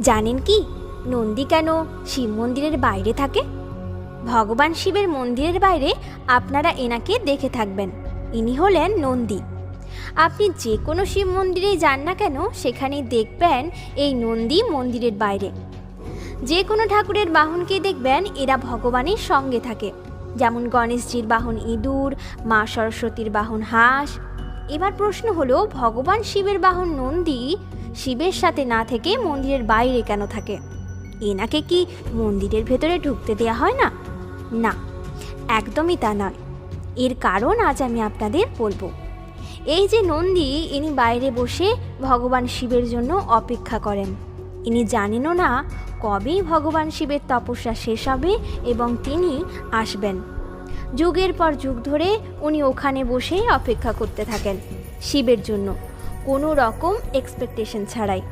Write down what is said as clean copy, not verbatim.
জানেন কি নন্দী কেন শিব মন্দিরের বাইরে থাকে? ভগবান শিবের মন্দিরের বাইরে আপনারা এনাকে দেখে থাকবেন। ইনি হলেন নন্দী। আপনি যে কোনো শিব মন্দিরেই যান না কেন, সেখানেই দেখবেন এই নন্দী মন্দিরের বাইরে। যে কোনো ঠাকুরের বাহনকেই দেখবেন এরা ভগবানের সঙ্গে থাকে। যেমন গণেশজির বাহন ইঁদুর, মা সরস্বতীর বাহন হাঁস। এবার প্রশ্ন হলো, ভগবান শিবের বাহন নন্দী শিবের সাথে না থেকে মন্দিরের বাইরে কেন থাকে? এনাকে কি মন্দিরের ভেতরে ঢুকতে দেয়া হয় না? না, একদমই তা নয়। এর কারণ আজ আমি আপনাদের বলবো। এই যে নন্দী, ইনি বাইরে বসে ভগবান শিবের জন্য অপেক্ষা করেন। ইনি জানেনও না কবে ভগবান শিবের তপস্যা শেষ হবে এবং তিনি আসবেন। যুগের পর যুগ ধরে উনি ওখানে বসেই অপেক্ষা করতে থাকেন শিবের জন্য, কোনো রকম এক্সপেকটেশন ছাড়াই।